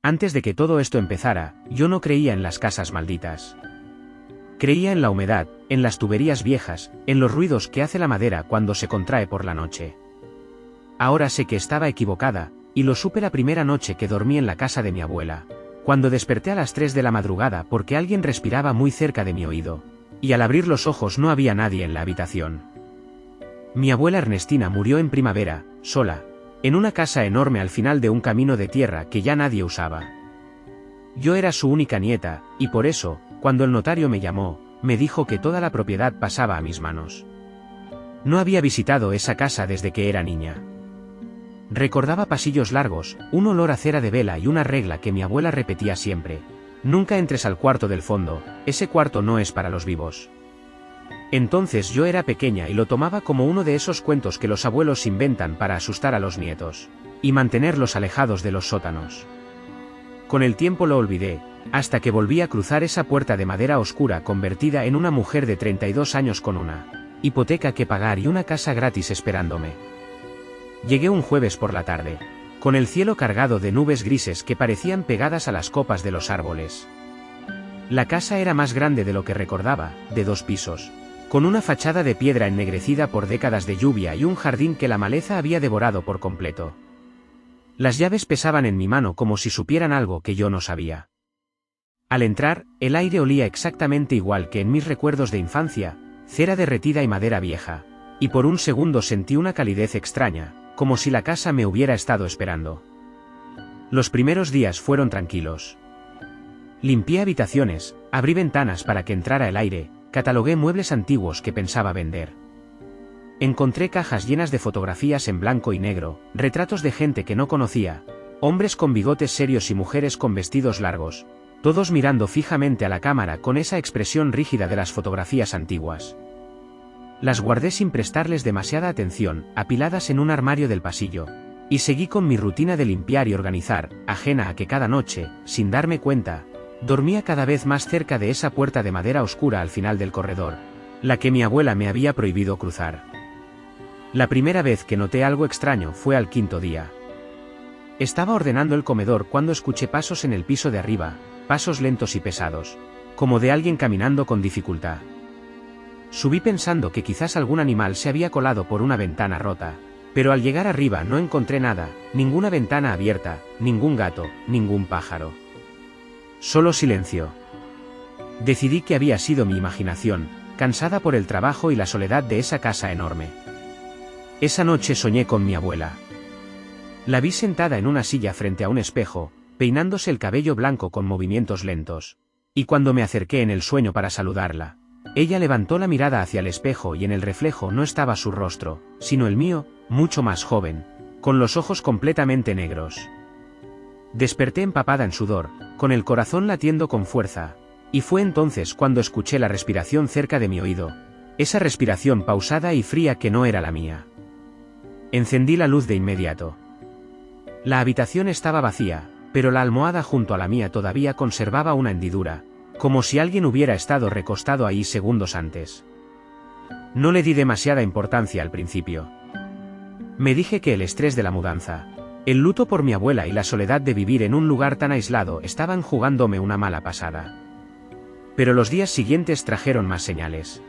Antes de que todo esto empezara, yo no creía en las casas malditas. Creía en la humedad, en las tuberías viejas, en los ruidos que hace la madera cuando se contrae por la noche. Ahora sé que estaba equivocada, y lo supe la primera noche que dormí en la casa de mi abuela, cuando desperté a las 3 de la madrugada porque alguien respiraba muy cerca de mi oído, y al abrir los ojos no había nadie en la habitación. Mi abuela Ernestina murió en primavera, sola, en una casa enorme al final de un camino de tierra que ya nadie usaba. Yo era su única nieta, y por eso, cuando el notario me llamó, me dijo que toda la propiedad pasaba a mis manos. No había visitado esa casa desde que era niña. Recordaba pasillos largos, un olor a cera de vela y una regla que mi abuela repetía siempre: nunca entres al cuarto del fondo, ese cuarto no es para los vivos. Entonces yo era pequeña y lo tomaba como uno de esos cuentos que los abuelos inventan para asustar a los nietos, y mantenerlos alejados de los sótanos. Con el tiempo lo olvidé, hasta que volví a cruzar esa puerta de madera oscura convertida en una mujer de 32 años con una hipoteca que pagar y una casa gratis esperándome. Llegué un jueves por la tarde, con el cielo cargado de nubes grises que parecían pegadas a las copas de los árboles. La casa era más grande de lo que recordaba, de 2 pisos, con una fachada de piedra ennegrecida por décadas de lluvia y un jardín que la maleza había devorado por completo. Las llaves pesaban en mi mano como si supieran algo que yo no sabía. Al entrar, el aire olía exactamente igual que en mis recuerdos de infancia, cera derretida y madera vieja, y por un segundo sentí una calidez extraña, como si la casa me hubiera estado esperando. Los primeros días fueron tranquilos. Limpié habitaciones, abrí ventanas para que entrara el aire, catalogué muebles antiguos que pensaba vender. Encontré cajas llenas de fotografías en blanco y negro, retratos de gente que no conocía, hombres con bigotes serios y mujeres con vestidos largos, todos mirando fijamente a la cámara con esa expresión rígida de las fotografías antiguas. Las guardé sin prestarles demasiada atención, apiladas en un armario del pasillo, y seguí con mi rutina de limpiar y organizar, ajena a que cada noche, sin darme cuenta, dormía cada vez más cerca de esa puerta de madera oscura al final del corredor, la que mi abuela me había prohibido cruzar. La primera vez que noté algo extraño fue al 5.º día. Estaba ordenando el comedor cuando escuché pasos en el piso de arriba, pasos lentos y pesados, como de alguien caminando con dificultad. Subí pensando que quizás algún animal se había colado por una ventana rota, pero al llegar arriba no encontré nada, ninguna ventana abierta, ningún gato, ningún pájaro. Solo silencio. Decidí que había sido mi imaginación, cansada por el trabajo y la soledad de esa casa enorme. Esa noche soñé con mi abuela. La vi sentada en una silla frente a un espejo, peinándose el cabello blanco con movimientos lentos, y cuando me acerqué en el sueño para saludarla, ella levantó la mirada hacia el espejo y en el reflejo no estaba su rostro, sino el mío, mucho más joven, con los ojos completamente negros. Desperté empapada en sudor, con el corazón latiendo con fuerza, y fue entonces cuando escuché la respiración cerca de mi oído, esa respiración pausada y fría que no era la mía. Encendí la luz de inmediato. La habitación estaba vacía, pero la almohada junto a la mía todavía conservaba una hendidura, como si alguien hubiera estado recostado ahí segundos antes. No le di demasiada importancia al principio. Me dije que el estrés de la mudanza, el luto por mi abuela y la soledad de vivir en un lugar tan aislado estaban jugándome una mala pasada. Pero los días siguientes trajeron más señales.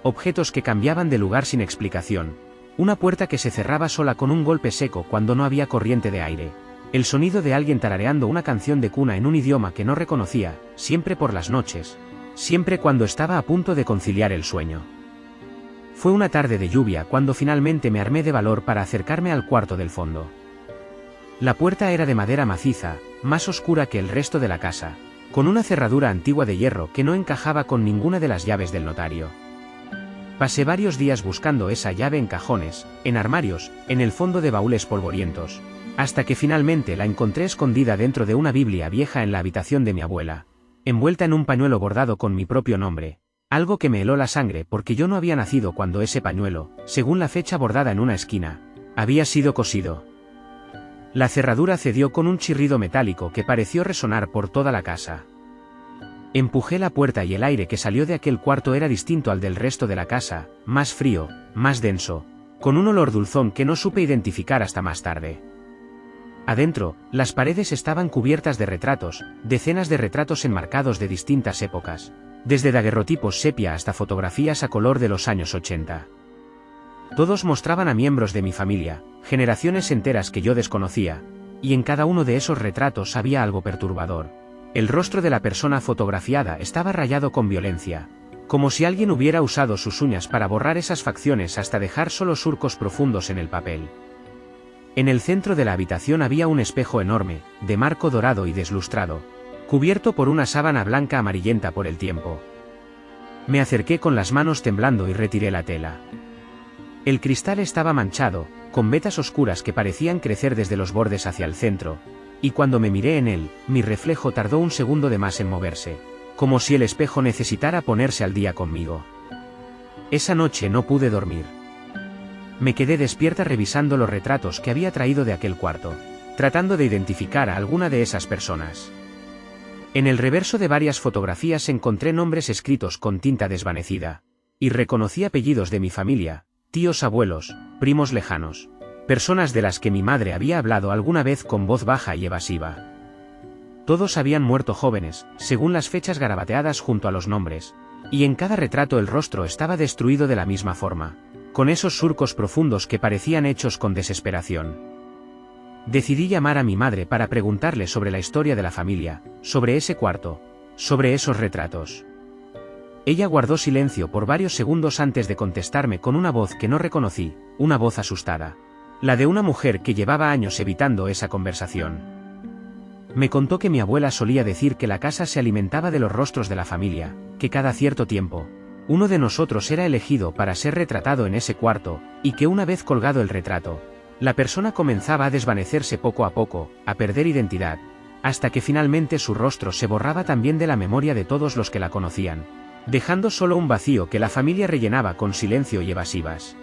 Objetos que cambiaban de lugar sin explicación, una puerta que se cerraba sola con un golpe seco cuando no había corriente de aire, el sonido de alguien tarareando una canción de cuna en un idioma que no reconocía, siempre por las noches, siempre cuando estaba a punto de conciliar el sueño. Fue una tarde de lluvia cuando finalmente me armé de valor para acercarme al cuarto del fondo. La puerta era de madera maciza, más oscura que el resto de la casa, con una cerradura antigua de hierro que no encajaba con ninguna de las llaves del notario. Pasé varios días buscando esa llave en cajones, en armarios, en el fondo de baúles polvorientos, hasta que finalmente la encontré escondida dentro de una Biblia vieja en la habitación de mi abuela, envuelta en un pañuelo bordado con mi propio nombre, algo que me heló la sangre porque yo no había nacido cuando ese pañuelo, según la fecha bordada en una esquina, había sido cosido. La cerradura cedió con un chirrido metálico que pareció resonar por toda la casa. Empujé la puerta y el aire que salió de aquel cuarto era distinto al del resto de la casa, más frío, más denso, con un olor dulzón que no supe identificar hasta más tarde. Adentro, las paredes estaban cubiertas de retratos, decenas de retratos enmarcados de distintas épocas, desde daguerrotipos sepia hasta fotografías a color de los años 80. Todos mostraban a miembros de mi familia, generaciones enteras que yo desconocía, y en cada uno de esos retratos había algo perturbador. El rostro de la persona fotografiada estaba rayado con violencia, como si alguien hubiera usado sus uñas para borrar esas facciones hasta dejar solo surcos profundos en el papel. En el centro de la habitación había un espejo enorme, de marco dorado y deslustrado, cubierto por una sábana blanca amarillenta por el tiempo. Me acerqué con las manos temblando y retiré la tela. El cristal estaba manchado, con vetas oscuras que parecían crecer desde los bordes hacia el centro, y cuando me miré en él, mi reflejo tardó un segundo de más en moverse, como si el espejo necesitara ponerse al día conmigo. Esa noche no pude dormir. Me quedé despierta revisando los retratos que había traído de aquel cuarto, tratando de identificar a alguna de esas personas. En el reverso de varias fotografías encontré nombres escritos con tinta desvanecida, y reconocí apellidos de mi familia, tíos abuelos, primos lejanos, personas de las que mi madre había hablado alguna vez con voz baja y evasiva. Todos habían muerto jóvenes, según las fechas garabateadas junto a los nombres, y en cada retrato el rostro estaba destruido de la misma forma, con esos surcos profundos que parecían hechos con desesperación. Decidí llamar a mi madre para preguntarle sobre la historia de la familia, sobre ese cuarto, sobre esos retratos. Ella guardó silencio por varios segundos antes de contestarme con una voz que no reconocí, una voz asustada. La de una mujer que llevaba años evitando esa conversación. Me contó que mi abuela solía decir que la casa se alimentaba de los rostros de la familia, que cada cierto tiempo, uno de nosotros era elegido para ser retratado en ese cuarto, y que una vez colgado el retrato, la persona comenzaba a desvanecerse poco a poco, a perder identidad, hasta que finalmente su rostro se borraba también de la memoria de todos los que la conocían, dejando solo un vacío que la familia rellenaba con silencio y evasivas.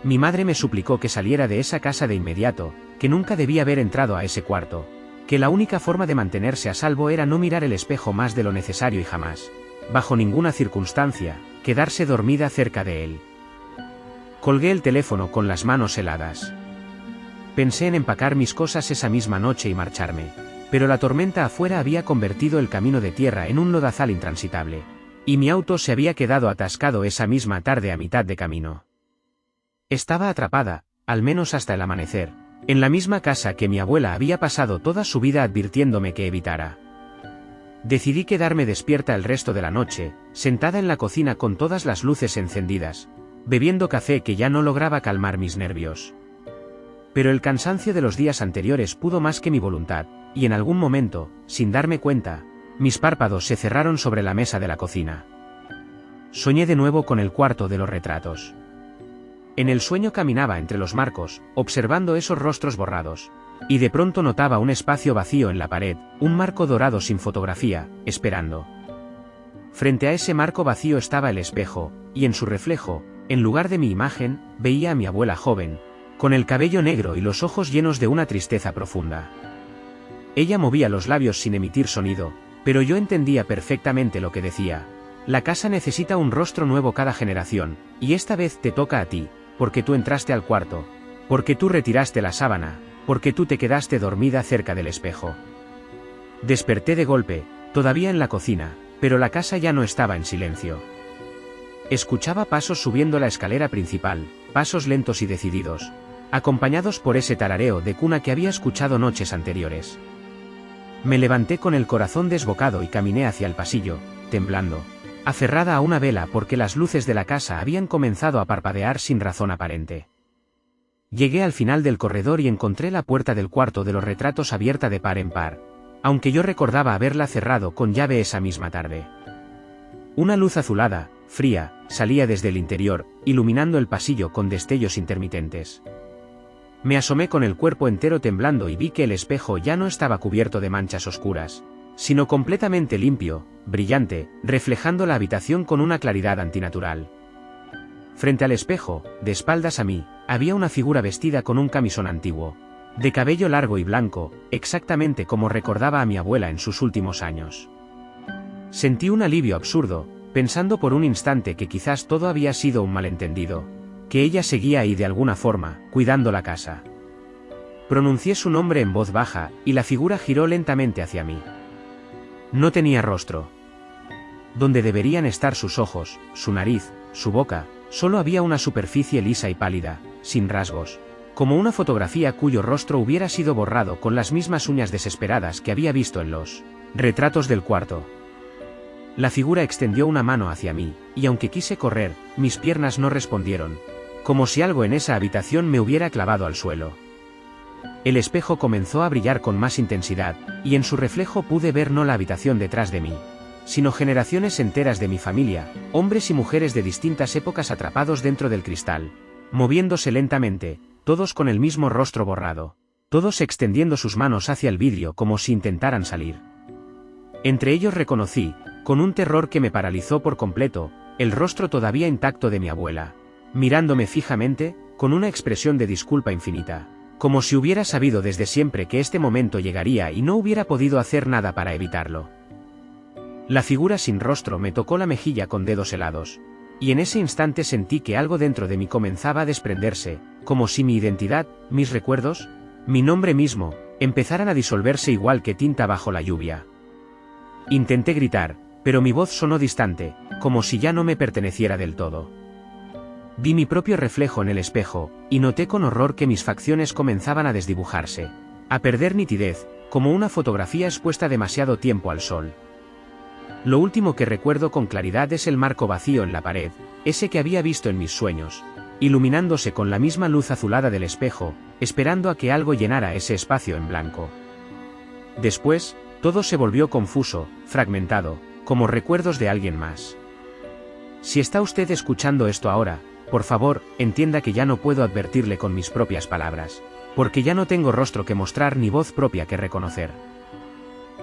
Mi madre me suplicó que saliera de esa casa de inmediato, que nunca debía haber entrado a ese cuarto, que la única forma de mantenerse a salvo era no mirar el espejo más de lo necesario y jamás, bajo ninguna circunstancia, quedarse dormida cerca de él. Colgué el teléfono con las manos heladas. Pensé en empacar mis cosas esa misma noche y marcharme, pero la tormenta afuera había convertido el camino de tierra en un lodazal intransitable, y mi auto se había quedado atascado esa misma tarde a mitad de camino. Estaba atrapada, al menos hasta el amanecer, en la misma casa que mi abuela había pasado toda su vida advirtiéndome que evitara. Decidí quedarme despierta el resto de la noche, sentada en la cocina con todas las luces encendidas, bebiendo café que ya no lograba calmar mis nervios. Pero el cansancio de los días anteriores pudo más que mi voluntad, y en algún momento, sin darme cuenta, mis párpados se cerraron sobre la mesa de la cocina. Soñé de nuevo con el cuarto de los retratos. En el sueño caminaba entre los marcos, observando esos rostros borrados, y de pronto notaba un espacio vacío en la pared, un marco dorado sin fotografía, esperando. Frente a ese marco vacío estaba el espejo, y en su reflejo, en lugar de mi imagen, veía a mi abuela joven, con el cabello negro y los ojos llenos de una tristeza profunda. Ella movía los labios sin emitir sonido, pero yo entendía perfectamente lo que decía. La casa necesita un rostro nuevo cada generación, y esta vez te toca a ti, porque tú entraste al cuarto, porque tú retiraste la sábana, porque tú te quedaste dormida cerca del espejo. Desperté de golpe, todavía en la cocina, pero la casa ya no estaba en silencio. Escuchaba pasos subiendo la escalera principal, pasos lentos y decididos, acompañados por ese tarareo de cuna que había escuchado noches anteriores. Me levanté con el corazón desbocado y caminé hacia el pasillo, temblando, aferrada a una vela porque las luces de la casa habían comenzado a parpadear sin razón aparente. Llegué al final del corredor y encontré la puerta del cuarto de los retratos abierta de par en par, aunque yo recordaba haberla cerrado con llave esa misma tarde. Una luz azulada, fría, salía desde el interior, iluminando el pasillo con destellos intermitentes. Me asomé con el cuerpo entero temblando y vi que el espejo ya no estaba cubierto de manchas oscuras, sino completamente limpio, brillante, reflejando la habitación con una claridad antinatural. Frente al espejo, de espaldas a mí, había una figura vestida con un camisón antiguo, de cabello largo y blanco, exactamente como recordaba a mi abuela en sus últimos años. Sentí un alivio absurdo, pensando por un instante que quizás todo había sido un malentendido, que ella seguía ahí de alguna forma, cuidando la casa. Pronuncié su nombre en voz baja, y la figura giró lentamente hacia mí. No tenía rostro. Donde deberían estar sus ojos, su nariz, su boca, solo había una superficie lisa y pálida, sin rasgos, como una fotografía cuyo rostro hubiera sido borrado con las mismas uñas desesperadas que había visto en los retratos del cuarto. La figura extendió una mano hacia mí, y aunque quise correr, mis piernas no respondieron, como si algo en esa habitación me hubiera clavado al suelo. El espejo comenzó a brillar con más intensidad, y en su reflejo pude ver no la habitación detrás de mí, sino generaciones enteras de mi familia, hombres y mujeres de distintas épocas atrapados dentro del cristal, moviéndose lentamente, todos con el mismo rostro borrado, todos extendiendo sus manos hacia el vidrio como si intentaran salir. Entre ellos reconocí, con un terror que me paralizó por completo, el rostro todavía intacto de mi abuela, mirándome fijamente, con una expresión de disculpa infinita, como si hubiera sabido desde siempre que este momento llegaría y no hubiera podido hacer nada para evitarlo. La figura sin rostro me tocó la mejilla con dedos helados, y en ese instante sentí que algo dentro de mí comenzaba a desprenderse, como si mi identidad, mis recuerdos, mi nombre mismo, empezaran a disolverse igual que tinta bajo la lluvia. Intenté gritar, pero mi voz sonó distante, como si ya no me perteneciera del todo. Vi mi propio reflejo en el espejo, y noté con horror que mis facciones comenzaban a desdibujarse, a perder nitidez, como una fotografía expuesta demasiado tiempo al sol. Lo último que recuerdo con claridad es el marco vacío en la pared, ese que había visto en mis sueños, iluminándose con la misma luz azulada del espejo, esperando a que algo llenara ese espacio en blanco. Después, todo se volvió confuso, fragmentado, como recuerdos de alguien más. Si está usted escuchando esto ahora, por favor, entienda que ya no puedo advertirle con mis propias palabras, porque ya no tengo rostro que mostrar ni voz propia que reconocer.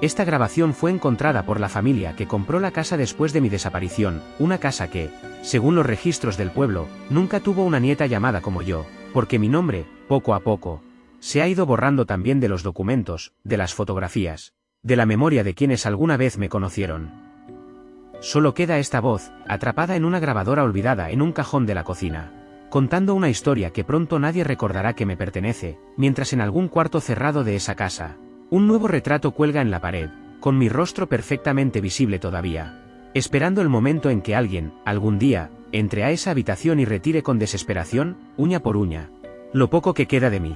Esta grabación fue encontrada por la familia que compró la casa después de mi desaparición, una casa que, según los registros del pueblo, nunca tuvo una nieta llamada como yo, porque mi nombre, poco a poco, se ha ido borrando también de los documentos, de las fotografías, de la memoria de quienes alguna vez me conocieron. Solo queda esta voz, atrapada en una grabadora olvidada en un cajón de la cocina, contando una historia que pronto nadie recordará que me pertenece, mientras en algún cuarto cerrado de esa casa, un nuevo retrato cuelga en la pared, con mi rostro perfectamente visible todavía, esperando el momento en que alguien, algún día, entre a esa habitación y retire con desesperación, uña por uña, lo poco que queda de mí.